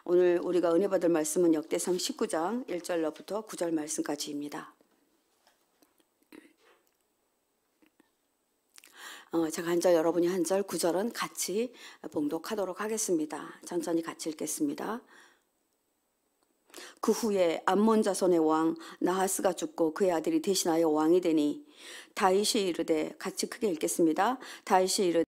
오늘 우리가 은혜 받을 말씀은 역대상 19장 1절로부터 9절 말씀까지입니다. 제가 한 절, 여러분이 한 절, 9절은 같이 봉독하도록 하겠습니다. 천천히 같이 읽겠습니다. 그 후에 암몬 자손의 왕 나하스가 죽고 그의 아들이 대신하여 왕이 되니 다윗이 이르되, 같이 크게 읽겠습니다. 다윗이 이르되,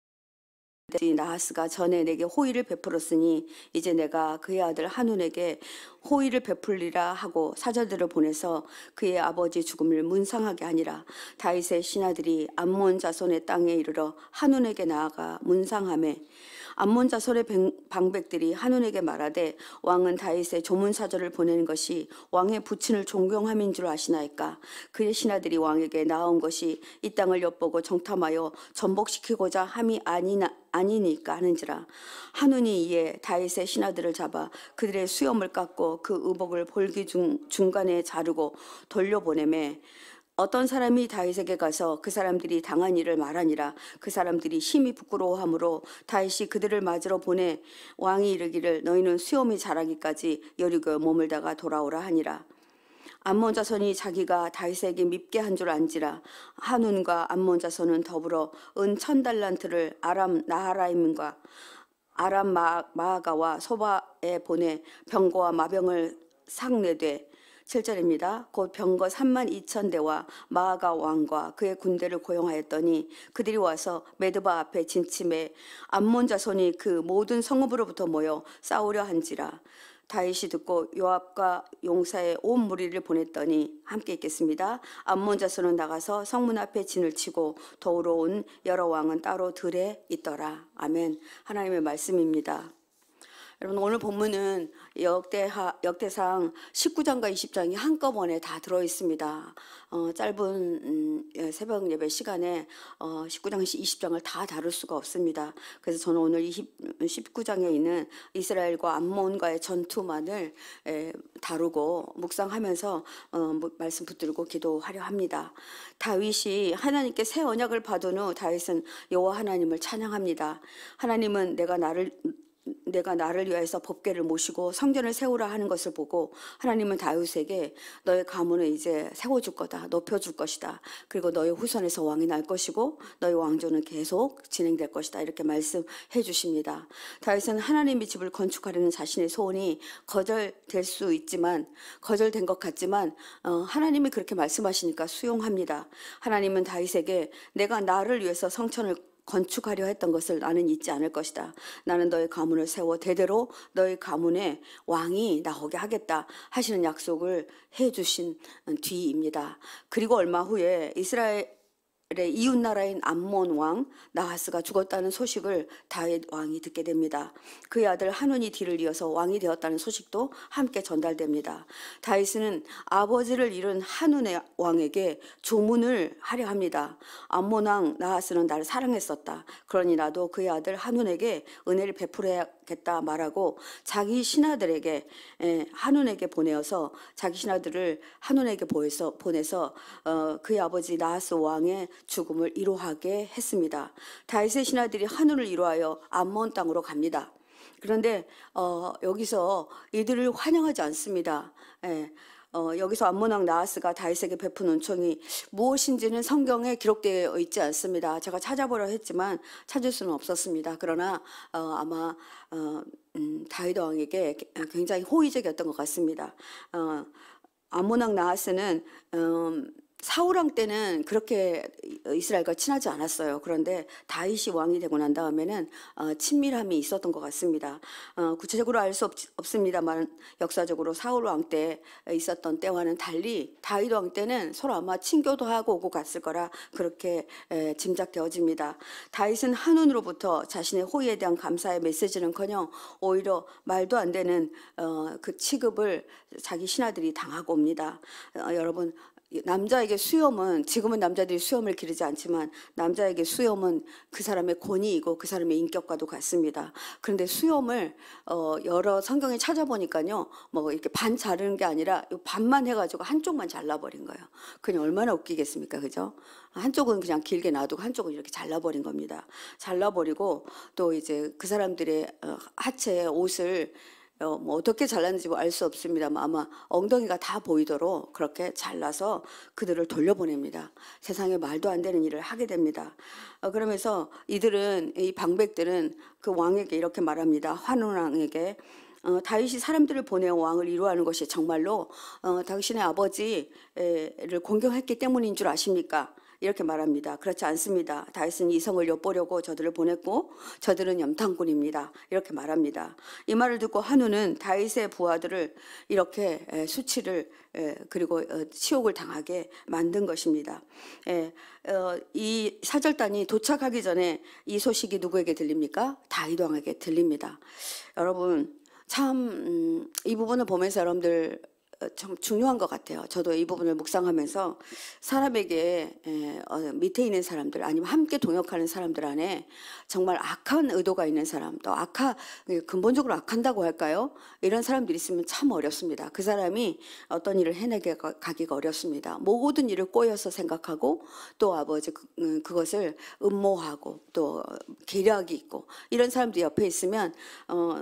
나하스가 전에 내게 호의를 베풀었으니 이제 내가 그의 아들 한운에게 호의를 베풀리라 하고 사절들을 보내서 그의 아버지 죽음을 문상하게 하니라. 다윗의 신하들이 암몬 자손의 땅에 이르러 한운에게 나아가 문상하매 암몬 자손의 방백들이 한운에게 말하되, 왕은 다윗의 조문사절을 보내는 것이 왕의 부친을 존경함인 줄 아시나이까? 그의 신하들이 왕에게 나온 것이 이 땅을 엿보고 정탐하여 전복시키고자 함이 아니니까 하는지라. 한운이 이에 다윗의 신하들을 잡아 그들의 수염을 깎고 그 의복을 볼기 중간에 자르고 돌려보내매 어떤 사람이 다윗에게 가서 그 사람들이 당한 일을 말하니라. 그 사람들이 심히 부끄러워하므로 다윗이 그들을 맞으러 보내 왕이 이르기를, 너희는 수염이 자라기까지 여리고에 머물다가 돌아오라 하니라. 암몬 자손이 자기가 다윗에게 밉게 한 줄 안지라. 한운과 암몬 자손은 더불어 은 1000달란트를 아람 나하라임과 아람 마아가와 소바에 보내 병거와 마병을 상내되, 7절입니다. 곧 병거 32,000대와 마아가 왕과 그의 군대를 고용하였더니 그들이 와서 메드바 앞에 진침해 암몬 자손이 그 모든 성읍으로부터 모여 싸우려 한지라. 다윗이 듣고 요압과 용사의 온 무리를 보냈더니, 함께 읽겠습니다. 암몬 자손은 나가서 성문 앞에 진을 치고 도우러 온 여러 왕은 따로 들에 있더라. 아멘. 하나님의 말씀입니다. 여러분, 오늘 본문은 역대상 19장과 20장이 한꺼번에 다 들어있습니다. 짧은 새벽 예배 시간에 19장, 20장을 다 다룰 수가 없습니다. 그래서 저는 오늘 19장에 있는 이스라엘과 암몬과의 전투만을 다루고 묵상하면서 말씀 붙들고 기도하려 합니다. 다윗이 하나님께 새 언약을 받은 후 다윗은 여호와 하나님을 찬양합니다. 하나님은 내가 나를 위해서 법궤를 모시고 성전을 세우라 하는 것을 보고 하나님은 다윗에게 너의 가문을 이제 세워줄 거다, 높여줄 것이다, 그리고 너의 후손에서 왕이 날 것이고 너의 왕조는 계속 진행될 것이다, 이렇게 말씀해 주십니다. 다윗은 하나님의 집을 건축하려는 자신의 소원이 거절된 것 같지만 하나님이 그렇게 말씀하시니까 수용합니다. 하나님은 다윗에게 내가 나를 위해서 성전을 건축하려 했던 것을 나는 잊지 않을 것이다. 나는 너의 가문을 세워 대대로 너의 가문에 왕이 나오게 하겠다 하시는 약속을 해주신 뒤입니다. 그리고 얼마 후에 이스라엘의 이웃나라인 암몬 왕 나하스가 죽었다는 소식을 다윗 왕이 듣게 됩니다. 그의 아들 한운이 뒤를 이어서 왕이 되었다는 소식도 함께 전달됩니다. 다윗은 아버지를 잃은 한운의 왕에게 조문을 하려 합니다. 암몬 왕 나하스는 나를 사랑했었다. 그러니 나도 그의 아들 한운에게 은혜를 베풀어야겠다 말하고 자기 신하들에게 한운에게 보내어서 자기 신하들을 한운에게 보내서 그의 아버지 나하스 왕의 죽음을 이루하게 했습니다. 다윗의 신하들이 한운을 이루하여 암몬 땅으로 갑니다. 그런데 여기서 이들을 환영하지 않습니다. 여기서 암몬 왕 나하스가 다윗에게 베푼 은총이 무엇인지는 성경에 기록되어 있지 않습니다. 제가 찾아보려 했지만 찾을 수는 없었습니다. 그러나 아마 다윗 왕에게 굉장히 호의적이었던 것 같습니다. 암몬 왕 나하스는 사울 왕 때는 그렇게 이스라엘과 친하지 않았어요. 그런데 다윗이 왕이 되고 난 다음에는 친밀함이 있었던 것 같습니다. 구체적으로 알 수 없습니다만 역사적으로 사울 왕 때 있었던 때와는 달리 다윗 왕 때는 서로 아마 친교도 하고 오고 갔을 거라 그렇게 짐작되어집니다. 다윗은 한운으로부터 자신의 호의에 대한 감사의 메시지는커녕 오히려 말도 안 되는 그 취급을 자기 신하들이 당하고 옵니다. 여러분, 남자에게 수염은, 지금은 남자들이 수염을 기르지 않지만 남자에게 수염은 그 사람의 권위이고 그 사람의 인격과도 같습니다. 그런데 수염을 여러 성경에 찾아보니까요, 뭐 이렇게 반 자르는 게 아니라 요 반만 해가지고 한쪽만 잘라버린 거예요. 그냥 얼마나 웃기겠습니까, 그죠? 한쪽은 그냥 길게 놔두고 한쪽은 이렇게 잘라버린 겁니다. 잘라버리고 또 이제 그 사람들의 하체에 옷을 뭐 어떻게 잘랐는지 알 수 없습니다만 아마 엉덩이가 다 보이도록 그렇게 잘라서 그들을 돌려보냅니다. 세상에 말도 안 되는 일을 하게 됩니다. 그러면서 이들은, 이 방백들은 그 왕에게 이렇게 말합니다. 환운 왕에게 다윗이 사람들을 보내어 왕을 이루하는 것이 정말로 당신의 아버지를 공경했기 때문인 줄 아십니까? 이렇게 말합니다. 그렇지 않습니다. 다윗은 이성을 엿보려고 저들을 보냈고 저들은 염탐꾼입니다. 이렇게 말합니다. 이 말을 듣고 한우는 다윗의 부하들을 이렇게 수치를 그리고 치욕을 당하게 만든 것입니다. 이 사절단이 도착하기 전에 이 소식이 누구에게 들립니까? 다윗 왕에게 들립니다. 여러분, 참 이 부분을 보면서 여러분들 참 중요한 것 같아요. 저도 이 부분을 묵상하면서 사람에게 밑에 있는 사람들 아니면 함께 동역하는 사람들 안에 정말 악한 의도가 있는 사람, 또 근본적으로 악한다고 할까요? 이런 사람들이 있으면 참 어렵습니다. 그 사람이 어떤 일을 해내게 가기가 어렵습니다. 모든 일을 꼬여서 생각하고 또 그것을 음모하고 또 계략이 있고 이런 사람들이 옆에 있으면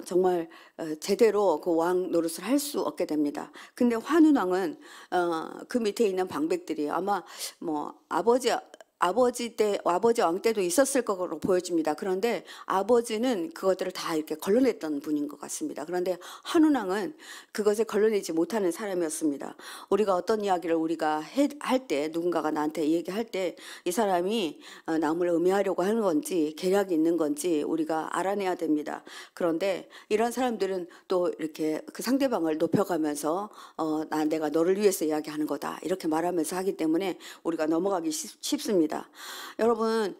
정말 제대로 그 왕 노릇을 할 수 없게 됩니다. 근데 환운 왕은 그 밑에 있는 방백들이 아마 뭐 아버지 왕 때도 있었을 거로 보여집니다. 그런데 아버지는 그것들을 다 이렇게 걸러냈던 분인 것 같습니다. 그런데 환운 왕은 그것을 걸러내지 못하는 사람이었습니다. 우리가 어떤 이야기를 우리가 할 때, 누군가가 나한테 얘기할 때 이 사람이 남을 음해하려고 하는 건지 계략이 있는 건지 우리가 알아내야 됩니다. 그런데 이런 사람들은 또 이렇게 그 상대방을 높여가면서 내가 너를 위해서 이야기하는 거다 이렇게 말하면서 하기 때문에 우리가 넘어가기 쉽습니다. 여러분,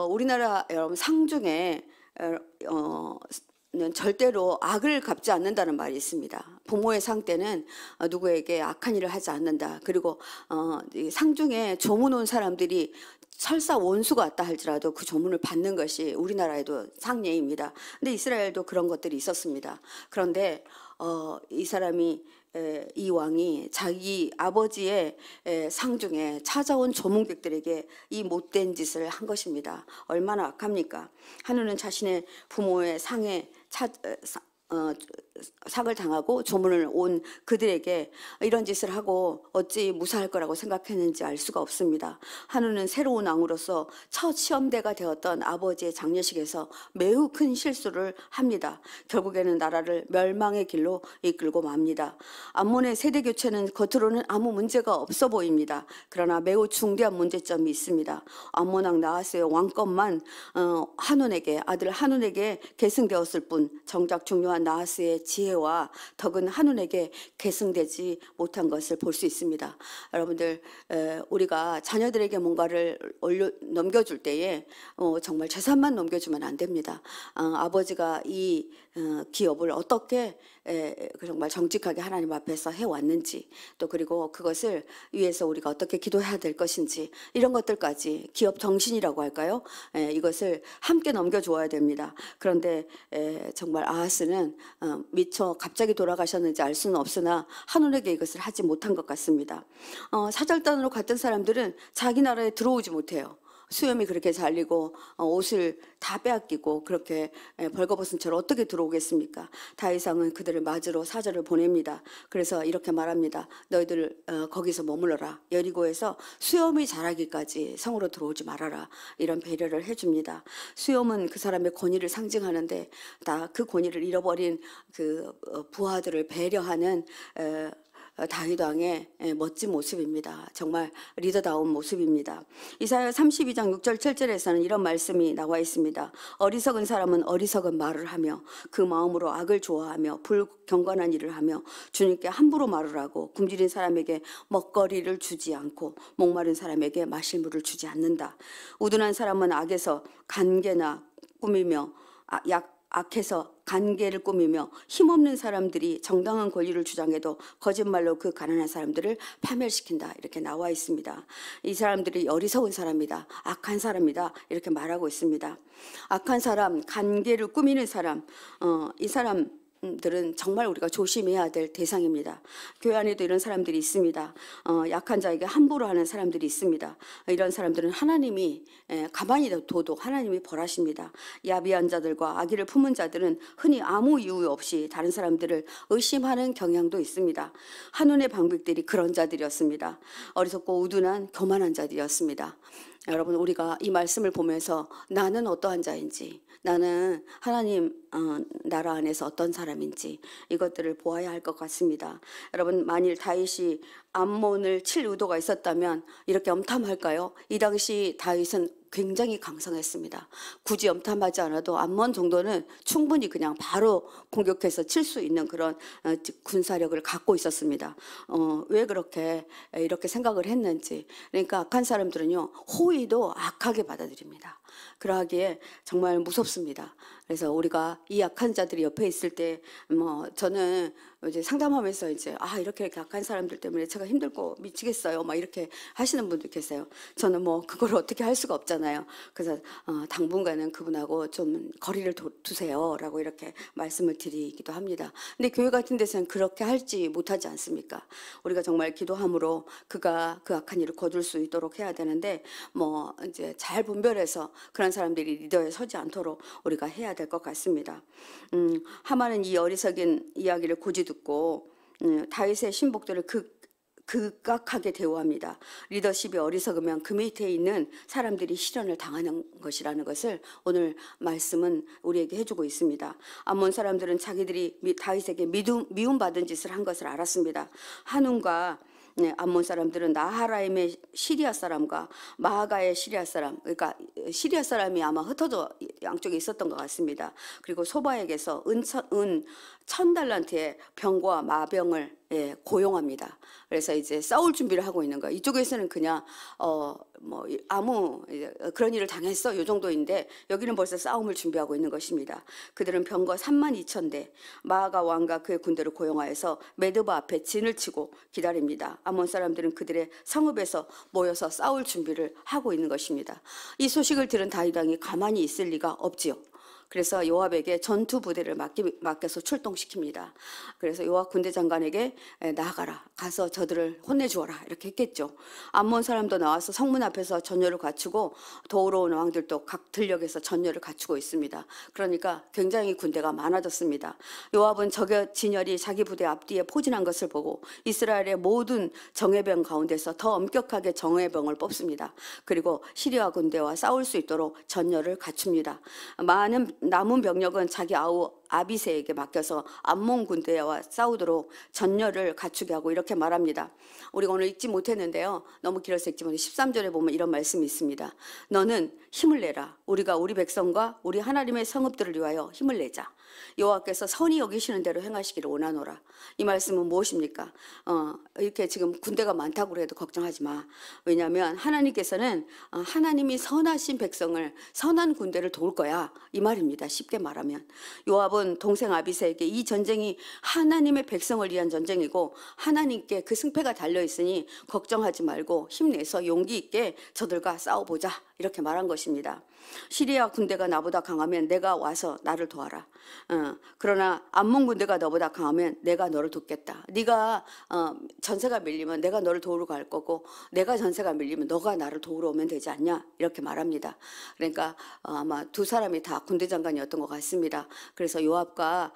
우리나라 여러분 상중에 절대로 악을 갚지 않는다는 말이 있습니다. 부모의 상 때는 누구에게 악한 일을 하지 않는다. 그리고 상중에 조문 온 사람들이 설사 원수가 왔다 할지라도 그 조문을 받는 것이 우리나라에도 상례입니다. 근데 이스라엘도 그런 것들이 있었습니다. 그런데 이 왕이 자기 아버지의 상중에 찾아온 조문객들에게 이 못된 짓을 한 것입니다. 얼마나 악합니까? 한우는 자신의 부모의 상에 상을 당하고 조문을 온 그들에게 이런 짓을 하고 어찌 무사할 거라고 생각했는지 알 수가 없습니다. 한우는 새로운 왕으로서 첫 시험대가 되었던 아버지의 장례식에서 매우 큰 실수를 합니다. 결국에는 나라를 멸망의 길로 이끌고 맙니다. 암몬의 세대 교체는 겉으로는 아무 문제가 없어 보입니다. 그러나 매우 중대한 문제점이 있습니다. 암몬 왕 나하스의 왕권만 아들 한운에게 계승되었을 뿐 정작 중요한 나하스의 지혜와 덕은 한운에게 계승되지 못한 것을 볼 수 있습니다. 여러분들, 우리가 자녀들에게 뭔가를 넘겨줄 때에 정말 재산만 넘겨주면 안 됩니다. 아버지가 이 기업을 어떻게 정말 정직하게 하나님 앞에서 해왔는지, 또 그리고 그것을 위해서 우리가 어떻게 기도해야 될 것인지, 이런 것들까지 기업 정신이라고 할까요? 이것을 함께 넘겨주어야 됩니다. 그런데 정말 아하스는 미처 갑자기 돌아가셨는지 알 수는 없으나 한온에게 이것을 하지 못한 것 같습니다. 사절단으로 갔던 사람들은 자기 나라에 들어오지 못해요. 수염이 그렇게 잘리고 옷을 다 빼앗기고 그렇게 벌거벗은 채로 어떻게 들어오겠습니까? 다윗왕은 그들을 맞으러 사절을 보냅니다. 그래서 이렇게 말합니다. 너희들 거기서 머물러라. 여리고에서 수염이 자라기까지 성으로 들어오지 말아라. 이런 배려를 해줍니다. 수염은 그 사람의 권위를 상징하는데 다 그 권위를 잃어버린 그 부하들을 배려하는 다윗 왕의 멋진 모습입니다. 정말 리더다운 모습입니다. 이사야 32장 6절 7절에서는 이런 말씀이 나와 있습니다. 어리석은 사람은 어리석은 말을 하며 그 마음으로 악을 좋아하며 불경건한 일을 하며 주님께 함부로 말을 하고 굶주린 사람에게 먹거리를 주지 않고 목마른 사람에게 마실 물을 주지 않는다. 우둔한 사람은 악에서 간계나 꾸미며 악해서 관계를 꾸미며 힘없는 사람들이 정당한 권리를 주장해도 거짓말로 그 가난한 사람들을 파멸시킨다. 이렇게 나와 있습니다. 이 사람들이 어리석은 사람이다. 악한 사람이다. 이렇게 말하고 있습니다. 악한 사람, 관계를 꾸미는 사람, 이 사람들은 정말 우리가 조심해야 될 대상입니다. 교회 안에도 이런 사람들이 있습니다. 약한 자에게 함부로 하는 사람들이 있습니다. 이런 사람들은 하나님이 가만히 둬도 하나님이 벌하십니다. 야비한 자들과 악의를 품은 자들은 흔히 아무 이유 없이 다른 사람들을 의심하는 경향도 있습니다. 한눈의 방백들이 그런 자들이었습니다. 어리석고 우둔한 교만한 자들이었습니다. 여러분, 우리가 이 말씀을 보면서 나는 어떠한 자인지, 나는 하나님 나라 안에서 어떤 사람인지 이것들을 보아야 할 것 같습니다. 여러분, 만일 다윗이 암몬을 칠 의도가 있었다면 이렇게 엄탐할까요? 이 당시 다윗은 굉장히 강성했습니다. 굳이 엄탐하지 않아도 암몬 정도는 충분히 그냥 바로 공격해서 칠 수 있는 그런 군사력을 갖고 있었습니다. 왜 이렇게 생각을 했는지. 그러니까 악한 사람들은요, 호의도 악하게 받아들입니다. 그러하기에 정말 무섭습니다. 그래서 우리가 이 악한 자들이 옆에 있을 때, 저는 이제 상담하면서 이렇게 악한 사람들 때문에 제가 힘들고 미치겠어요. 막 이렇게 하시는 분들 계세요. 저는 그걸 어떻게 할 수가 없잖아요. 그래서 당분간은 그분하고 좀 거리를 두세요라고 이렇게 말씀을 드리기도 합니다. 근데 교회 같은 데서는 그렇게 할지 못하지 않습니까? 우리가 정말 기도함으로 그가 그 악한 일을 거둘 수 있도록 해야 되는데, 이제 잘 분별해서 그런 사람들이 리더에 서지 않도록 우리가 해야 될 것 같습니다. 하만은 이 어리석은 이야기를 고지 듣고 다윗의 신복들을 극악하게 대우합니다. 리더십이 어리석으면 그 밑에 있는 사람들이 실현을 당하는 것이라는 것을 오늘 말씀은 우리에게 해주고 있습니다. 암몬 사람들은 자기들이 다윗에게 미움받은 짓을 한 것을 알았습니다. 한움과 암몬 사람들은 나하라임의 시리아 사람과 마하가의 시리아 사람, 그러니까 시리아 사람이 아마 흩어져 양쪽에 있었던 것 같습니다. 그리고 소바에게서 은 1000달란트의 병과 마병을 고용합니다. 그래서 이제 싸울 준비를 하고 있는 거예요. 이쪽에서는 그냥 아무 그런 일을 당했어 요 정도인데, 여기는 벌써 싸움을 준비하고 있는 것입니다. 그들은 병거 32,000대, 마아가 왕과 그의 군대를 고용하여서 메드바 앞에 진을 치고 기다립니다. 아몬 사람들은 그들의 성읍에서 모여서 싸울 준비를 하고 있는 것입니다. 이 소식을 들은 다윗 왕이 가만히 있을 리가 없지요. 그래서 요압에게 전투 부대를 맡겨서 출동시킵니다. 그래서 요압 군대 장관에게 나아가라, 가서 저들을 혼내주어라, 이렇게 했겠죠. 암몬 사람도 나와서 성문 앞에서 전열을 갖추고 도우러온 왕들도 각 들녘에서 전열을 갖추고 있습니다. 그러니까 굉장히 군대가 많아졌습니다. 요압은 적의 진열이 자기 부대 앞뒤에 포진한 것을 보고 이스라엘의 모든 정예병 가운데서 더 엄격하게 정예병을 뽑습니다. 그리고 시리아 군대와 싸울 수 있도록 전열을 갖춥니다. 많은 남은 병력은 자기 아우 아비새에게 맡겨서 암몬 군대와 싸우도록 전열을 갖추게 하고 이렇게 말합니다. 우리가 오늘 읽지 못했는데요, 너무 길어서 읽지만 13절에 보면 이런 말씀이 있습니다. 너는 힘을 내라. 우리가 우리 백성과 우리 하나님의 성읍들을 위하여 힘을 내자. 여호와께서 선히 여기시는 대로 행하시기를 원하노라. 이 말씀은 무엇입니까? 이렇게 지금 군대가 많다고 해도 걱정하지 마. 왜냐하면 하나님께서는 하나님이 선하신 백성을, 선한 군대를 도울 거야, 이 말입니다. 쉽게 말하면 요압은 동생 아비새에게 이 전쟁이 하나님의 백성을 위한 전쟁이고 하나님께 그 승패가 달려있으니 걱정하지 말고 힘내서 용기 있게 저들과 싸워보자, 이렇게 말한 것입니다. 시리아 군대가 나보다 강하면 내가 와서 나를 도와라. 그러나 암몬 군대가 너보다 강하면 내가 너를 돕겠다. 네가 전세가 밀리면 내가 너를 도우러 갈 거고, 내가 전세가 밀리면 너가 나를 도우러 오면 되지 않냐, 이렇게 말합니다. 그러니까 아마 두 사람이 다 군대 장관이었던 것 같습니다. 그래서 요압과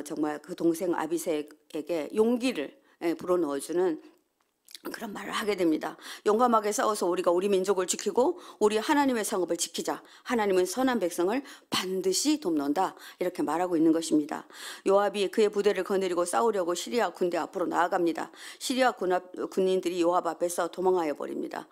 정말 그 동생 아비새에게 용기를 불어넣어주는 그런 말을 하게 됩니다. 용감하게 싸워서 우리가 우리 민족을 지키고 우리 하나님의 성읍을 지키자. 하나님은 선한 백성을 반드시 돕는다, 이렇게 말하고 있는 것입니다. 요압이 그의 부대를 거느리고 싸우려고 시리아 군대 앞으로 나아갑니다. 시리아 군인들이 요압 앞에서 도망하여 버립니다.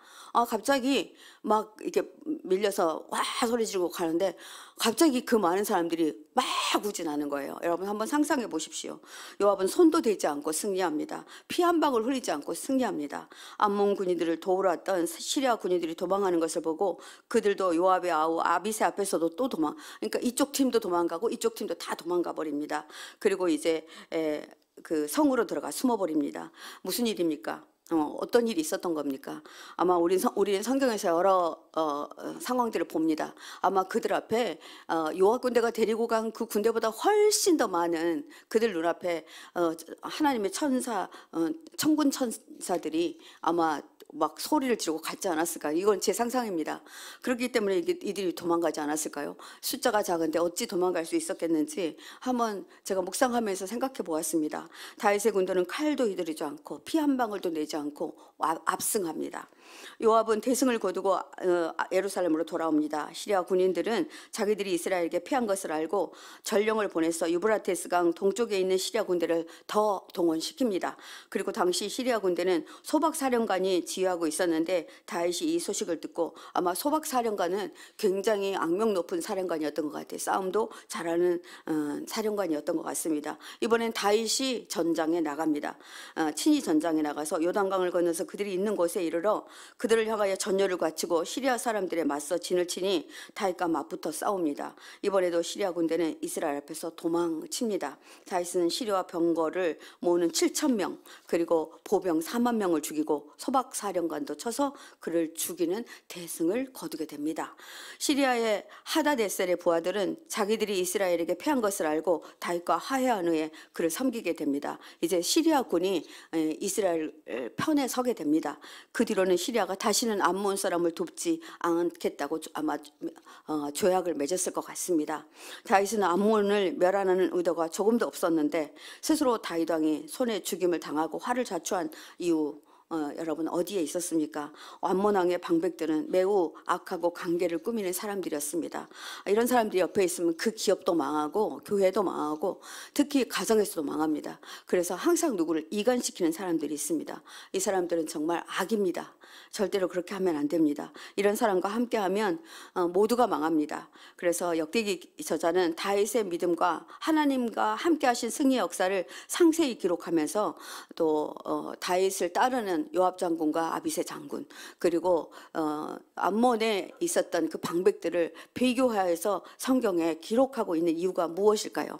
갑자기 막 이렇게 밀려서 와 소리 지르고 가는데 갑자기 그 많은 사람들이 막 후진하는 거예요. 여러분 한번 상상해 보십시오. 요압은 손도 대지 않고 승리합니다. 피 한 방울 흘리지 않고 승리합니다. 암몬 군인들을 도우러 왔던 시리아 군인들이 도망하는 것을 보고 그들도 요압의 아우 아비새 앞에서도 또 그러니까 이쪽 팀도 도망가고 이쪽 팀도 다 도망가 버립니다. 그리고 이제 그 성으로 들어가 숨어 버립니다. 무슨 일입니까? 어떤 일이 있었던 겁니까? 아마 우리는 성경에서 여러 상황들을 봅니다. 아마 그들 앞에 요압 군대가 데리고 간 그 군대보다 훨씬 더 많은 그들 눈앞에 하나님의 천군 천사들이 아마 막 소리를 지르고 갔지 않았을까? 이건 제 상상입니다. 그렇기 때문에 이들이 도망가지 않았을까요? 숫자가 작은데 어찌 도망갈 수 있었겠는지 한번 제가 묵상하면서 생각해 보았습니다. 다윗의 군대는 칼도 휘두르지 않고 피 한 방울도 내지 않고 압승합니다. 요압은 대승을 거두고 예루살렘으로 돌아옵니다. 시리아 군인들은 자기들이 이스라엘에게 패한 것을 알고 전령을 보내서 유브라테스 강 동쪽에 있는 시리아 군대를 더 동원시킵니다. 그리고 당시 시리아 군대는 소박사령관이 지휘하고 있었는데 다윗이 이 소식을 듣고 아마 소박사령관은 굉장히 악명 높은 사령관이었던 것 같아요. 싸움도 잘하는 사령관이었던 것 같습니다. 이번엔 다윗이 전장에 나갑니다. 친히 전장에 나가서 요단강을 건너서 그들이 있는 곳에 이르러 그들을 향하여 전열을 갖추고 시리아 사람들에 맞서 진을 치니 다윗과 맞붙어 싸웁니다. 이번에도 시리아 군대는 이스라엘 앞에서 도망칩니다. 다윗은 시리아 병거를 모으는 7,000명 그리고 보병 4만 명을 죽이고 소박사령관도 쳐서 그를 죽이는 대승을 거두게 됩니다. 시리아의 하다데셀의 부하들은 자기들이 이스라엘에게 패한 것을 알고 다윗과 화해한 후에 그를 섬기게 됩니다. 이제 시리아 군이 이스라엘 편에 서게 됩니다. 그 뒤로는 시리아가 다시는 암몬 사람을 돕지 않겠다고 아마 조약을 맺었을 것 같습니다. 다윗은 암몬을 멸하는 의도가 조금도 없었는데 스스로 다윗 왕이 손에 죽임을 당하고 화를 자초한 이후 여러분 어디에 있었습니까? 암몬 왕의 방백들은 매우 악하고 관계를 꾸미는 사람들이었습니다. 이런 사람들이 옆에 있으면 그 기업도 망하고 교회도 망하고 특히 가정에서도 망합니다. 그래서 항상 누구를 이간시키는 사람들이 있습니다. 이 사람들은 정말 악입니다. 절대로 그렇게 하면 안 됩니다. 이런 사람과 함께하면 모두가 망합니다. 그래서 역대기 저자는 다윗의 믿음과 하나님과 함께하신 승리의 역사를 상세히 기록하면서 또 다윗을 따르는 요압 장군과 아비새 장군 그리고 암몬에 있었던 그 방백들을 비교하여서 성경에 기록하고 있는 이유가 무엇일까요?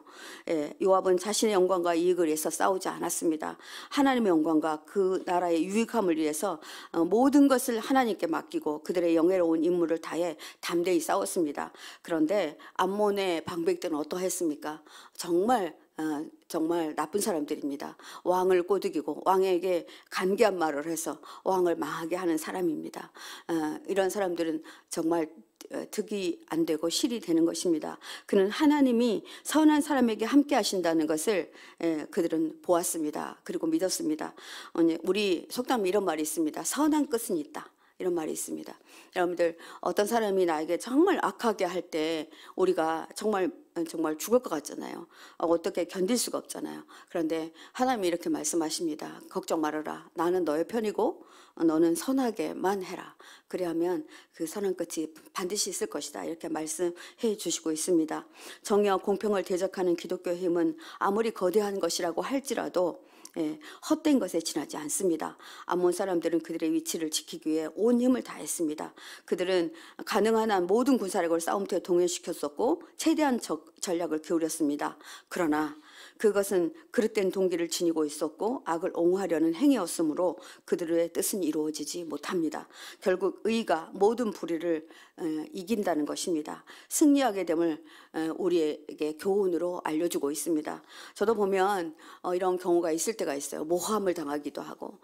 요압은 자신의 영광과 이익을 위해서 싸우지 않았습니다. 하나님의 영광과 그 나라의 유익함을 위해서 모든 것을 하나님께 맡기고 그들의 영예로운 임무를 다해 담대히 싸웠습니다. 그런데 암몬의 방백들은 어떠했습니까? 정말 나쁜 사람들입니다. 왕을 꼬드기고 왕에게 간계한 말을 해서 왕을 망하게 하는 사람입니다. 이런 사람들은 정말 득이 안 되고 실이 되는 것입니다. 그는 하나님이 선한 사람에게 함께 하신다는 것을 그들은 보았습니다. 그리고 믿었습니다. 우리 속담에 이런 말이 있습니다. 선한 끝은 있다. 이런 말이 있습니다. 여러분들 어떤 사람이 나에게 정말 악하게 할 때 우리가 정말 죽을 것 같잖아요. 어떻게 견딜 수가 없잖아요. 그런데 하나님이 이렇게 말씀하십니다. 걱정 말아라. 나는 너의 편이고 너는 선하게만 해라. 그래야면 그 선한 끝이 반드시 있을 것이다. 이렇게 말씀해 주시고 있습니다. 정의와 공평을 대적하는 기독교의 힘은 아무리 거대한 것이라고 할지라도 헛된 것에 지나지 않습니다. 암몬 사람들은 그들의 위치를 지키기 위해 온 힘을 다했습니다. 그들은 가능한 한 모든 군사력을 싸움터에 동원시켰었고 최대한 전략을 기울였습니다. 그러나 그것은 그릇된 동기를 지니고 있었고 악을 옹호하려는 행위였으므로 그들의 뜻은 이루어지지 못합니다. 결국 의가 모든 불의를 이긴다는 것입니다. 승리하게 됨을 우리에게 교훈으로 알려주고 있습니다. 저도 보면 이런 경우가 있을 때가 있어요. 모함을 당하기도 하고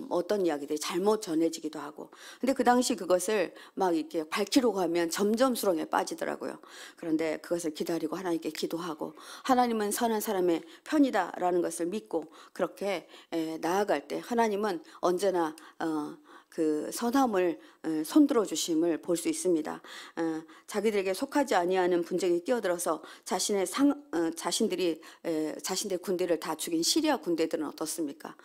어떤 이야기들이 잘못 전해지기도 하고 근데 그 당시 그것을 막 이렇게 밝히려고 하면 점점 수렁에 빠지더라고요. 그런데 그것을 기다리고 하나님께 기도하고 하나님은 선한 사람의 편이다라는 것을 믿고 그렇게 나아갈 때 하나님은 언제나 그 선함을 손들어 주심을 볼 수 있습니다. 자기들에게 속하지 아니하는 분쟁에 끼어들어서 자신들의 군대를 다 죽인 시리아 군대들은 어떻습니까?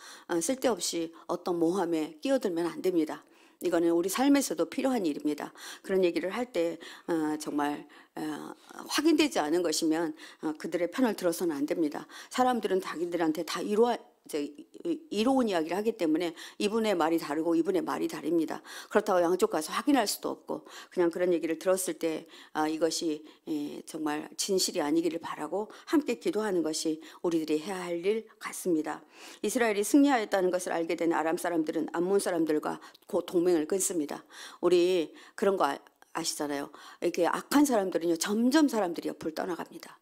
쓸데없이 어떤 모함에 끼어들면 안 됩니다. 이거는 우리 삶에서도 필요한 일입니다. 그런 얘기를 할 때 정말 확인되지 않은 것이면 그들의 편을 들어서는 안 됩니다. 사람들은 자기들한테 다 이로운 이야기를 하기 때문에 이분의 말이 다르고 이분의 말이 다릅니다. 그렇다고 양쪽 가서 확인할 수도 없고 그냥 그런 얘기를 들었을 때 이것이 정말 진실이 아니기를 바라고 함께 기도하는 것이 우리들이 해야 할 일 같습니다. 이스라엘이 승리하였다는 것을 알게 된 아람 사람들은 암몬 사람들과 동맹을 끊습니다. 우리 그런 거 아시잖아요. 이렇게 악한 사람들은요, 점점 사람들이 옆을 떠나갑니다.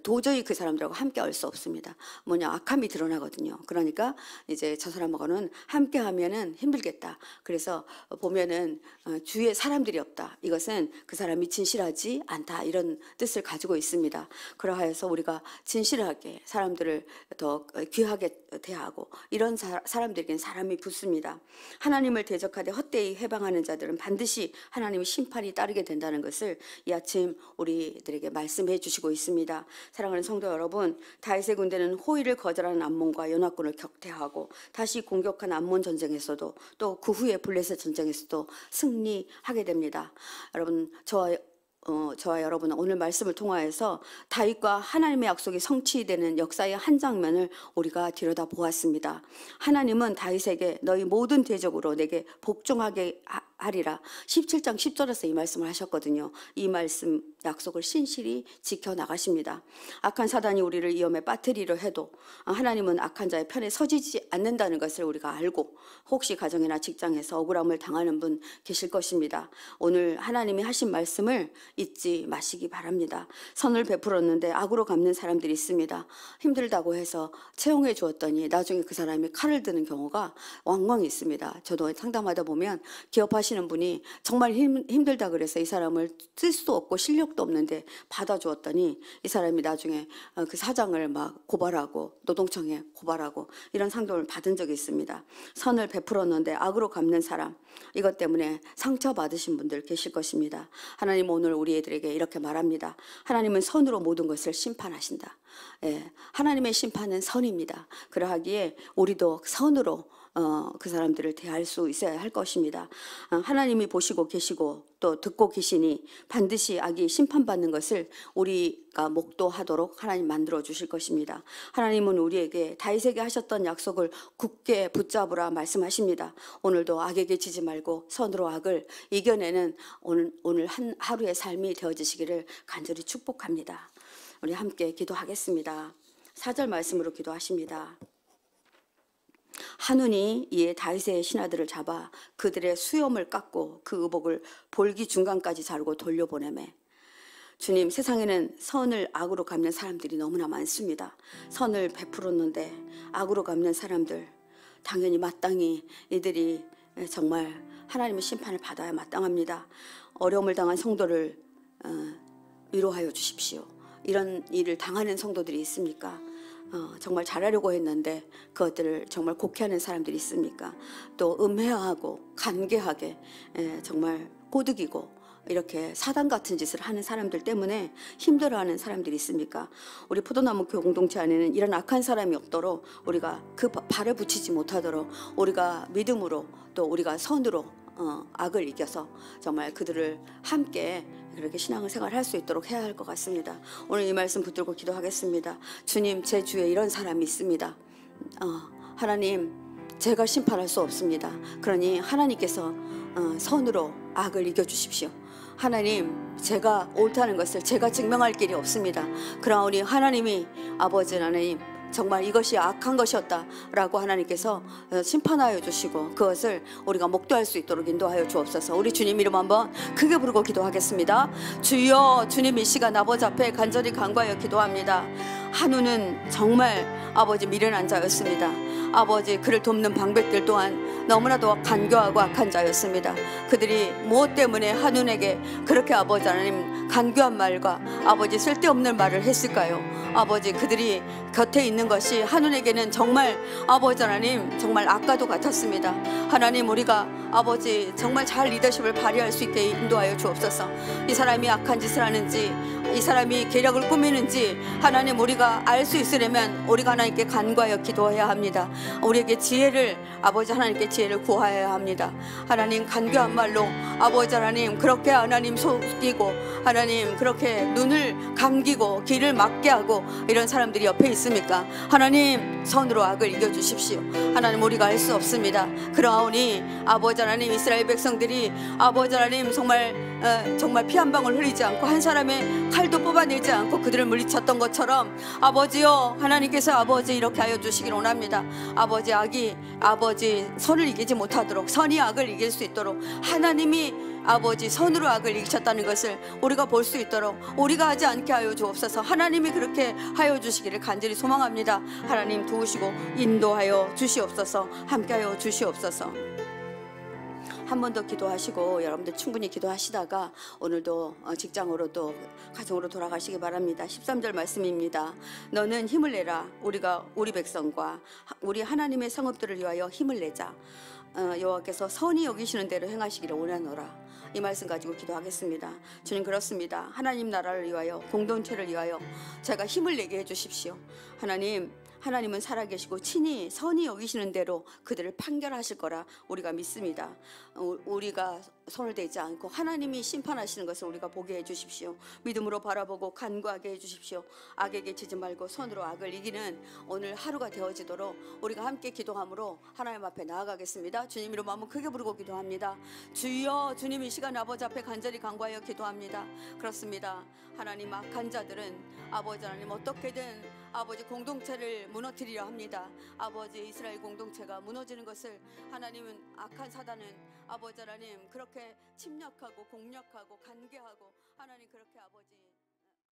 도저히 그 사람들하고 함께 할 수 없습니다. 악함이 드러나거든요. 그러니까 이제 저 사람하고는 함께 하면은 힘들겠다. 그래서 보면은 주위에 사람들이 없다. 이것은 그 사람이 진실하지 않다. 이런 뜻을 가지고 있습니다. 그러하여서 우리가 진실하게 사람들을 더 귀하게 대하고 이런 사람들에겐 사람이 붙습니다. 하나님을 대적하되 헛되이 해방하는 자들은 반드시 하나님의 심판이 따르게 된다는 것을 이 아침 우리들에게 말씀해 주시고 있습니다. 사랑하는 성도 여러분, 다윗의 군대는 호위를 거절하는 암몬과 연합군을 격퇴하고 다시 공격한 암몬 전쟁에서도 또 그 후에 블레셋 전쟁에서도 승리하게 됩니다. 여러분, 저와 여러분은 오늘 말씀을 통하여서 다윗과 하나님의 약속이 성취되는 역사의 한 장면을 우리가 들여다 보았습니다. 하나님은 다윗에게 너희 모든 대적으로 내게 복종하게 하리라 17장 10절에서 이 말씀을 하셨거든요. 이 말씀 약속을 신실히 지켜나가십니다. 악한 사단이 우리를 위험에 빠뜨리려 해도 하나님은 악한 자의 편에 서지지 않는다는 것을 우리가 알고 혹시 가정이나 직장에서 억울함을 당하는 분 계실 것입니다. 오늘 하나님이 하신 말씀을 잊지 마시기 바랍니다. 선을 베풀었는데 악으로 갚는 사람들이 있습니다. 힘들다고 해서 채용해 주었더니 나중에 그 사람이 칼을 드는 경우가 왕왕 있습니다. 저도 상담하다 보면 기업하시는 분이 정말 힘들다 그래서 이 사람을 쓸 수도 없고 실력도 없는데 받아주었더니 이 사람이 나중에 그 사장을 막 고발하고 노동청에 고발하고 이런 상담을 받은 적이 있습니다. 선을 베풀었는데 악으로 갚는 사람, 이것 때문에 상처받으신 분들 계실 것입니다. 하나님 오늘 우리 애들에게 이렇게 말합니다. 하나님은 선으로 모든 것을 심판하신다. 하나님의 심판은 선입니다. 그러하기에 우리도 선으로 그 사람들을 대할 수 있어야 할 것입니다. 하나님이 보시고 계시고 또 듣고 계시니 반드시 악이 심판받는 것을 우리가 목도하도록 하나님 만들어 주실 것입니다. 하나님은 우리에게 다윗에게 하셨던 약속을 굳게 붙잡으라 말씀하십니다. 오늘도 악에게 지지 말고 선으로 악을 이겨내는 오늘 한 하루의 삶이 되어지시기를 간절히 축복합니다. 우리 함께 기도하겠습니다. 4절 말씀으로 기도하십니다. 한눈이 이에 다윗의 신하들을 잡아 그들의 수염을 깎고 그 의복을 볼기 중간까지 자르고 돌려보내매. 주님, 세상에는 선을 악으로 갚는 사람들이 너무나 많습니다. 선을 베풀었는데 악으로 갚는 사람들, 당연히 마땅히 이들이 정말 하나님의 심판을 받아야 마땅합니다. 어려움을 당한 성도를 위로하여 주십시오. 이런 일을 당하는 성도들이 있습니까? 정말 잘하려고 했는데 그것들을 정말 곡해하는 사람들이 있습니까? 또 음해하고 간계하게 정말 꼬드기고 이렇게 사단 같은 짓을 하는 사람들 때문에 힘들어하는 사람들이 있습니까? 우리 포도나무 교회 공동체 안에는 이런 악한 사람이 없도록 우리가 그 발을 붙이지 못하도록 우리가 믿음으로 또 우리가 선으로 악을 이겨서 정말 그들을 함께 그렇게 신앙생활을 할 수 있도록 해야 할 것 같습니다. 오늘 이 말씀 붙들고 기도하겠습니다. 주님, 제 주위에 이런 사람이 있습니다. 하나님, 제가 심판할 수 없습니다. 그러니 하나님께서 선으로 악을 이겨주십시오. 하나님, 제가 옳다는 것을 제가 증명할 길이 없습니다. 그러니 하나님이 아버지 하나님 정말 이것이 악한 것이었다 라고 하나님께서 심판하여 주시고 그것을 우리가 목도할 수 있도록 인도하여 주옵소서. 우리 주님 이름 한번 크게 부르고 기도하겠습니다. 주여, 주님 이 시간 아버지 앞에 간절히 간구하여 기도합니다. 한우는 정말 아버지 미련한 자였습니다. 아버지 그를 돕는 방백들 또한 너무나도 간교하고 악한 자였습니다. 그들이 무엇 때문에 한운에게 그렇게 아버지 하나님 간교한 말과 아버지 쓸데없는 말을 했을까요? 아버지 그들이 곁에 있는 것이 한운에게는 정말 아버지 하나님 정말 악과도 같았습니다. 하나님, 우리가 아버지 정말 잘 리더십을 발휘할 수 있게 인도하여 주옵소서. 이 사람이 악한 짓을 하는지, 이 사람이 계략을 꾸미는지 하나님 우리가 알 수 있으려면 우리가 하나님께 간구하여 기도해야 합니다. 우리에게 지혜를, 아버지 하나님께 지혜를 구하여야 합니다. 하나님 간교한 말로 아버지 하나님 그렇게 하나님 속이고 하나님 그렇게 눈을 감기고 귀를 막게 하고 이런 사람들이 옆에 있습니까? 하나님 선으로 악을 이겨주십시오. 하나님 우리가 알 수 없습니다. 그러하오니 아버지 하나님 이스라엘 백성들이 아버지 하나님 정말 피 한 방울 흘리지 않고 한 사람의 칼도 뽑아내지 않고 그들을 물리쳤던 것처럼 아버지요 하나님께서 아버지 이렇게 하여 주시길 원합니다. 아버지 악이 아버지 선을 이기지 못하도록, 선이 악을 이길 수 있도록 하나님이 아버지 선으로 악을 이기셨다는 것을 우리가 볼 수 있도록 우리가 하지 않게 하여 주옵소서. 하나님이 그렇게 하여 주시기를 간절히 소망합니다. 하나님 도우시고 인도하여 주시옵소서. 함께하여 주시옵소서. 한 번 더 기도하시고 여러분들 충분히 기도하시다가 오늘도 직장으로 또 가정으로 돌아가시기 바랍니다. 13절 말씀입니다. 너는 힘을 내라. 우리 백성과 우리 하나님의 성읍들을 위하여 힘을 내자. 여호와께서 선히 여기시는 대로 행하시기를 원하노라. 이 말씀 가지고 기도하겠습니다. 주님 그렇습니다. 하나님 나라를 위하여, 공동체를 위하여 제가 힘을 내게 해주십시오. 하나님은 살아계시고 친히 선히 여기시는 대로 그들을 판결하실 거라 우리가 믿습니다. 우리가 손을 대지 않고 하나님이 심판하시는 것을 우리가 보게 해주십시오. 믿음으로 바라보고 간구하게 해주십시오. 악에게 지지 말고 선으로 악을 이기는 오늘 하루가 되어지도록 우리가 함께 기도함으로 하나님 앞에 나아가겠습니다. 주님 이름 한번 크게 부르고 기도합니다. 주여, 주님 이 시간 아버지 앞에 간절히 간구하여 기도합니다. 그렇습니다. 하나님 악한 자들은 아버지 하나님 어떻게든 아버지 공동체를 무너뜨리려 합니다. 아버지 이스라엘 공동체가 무너지는 것을 하나님은 악한 사단은 아버지 하나님 그렇게 침략하고 공략하고 간계하고 하나님 그렇게 아버지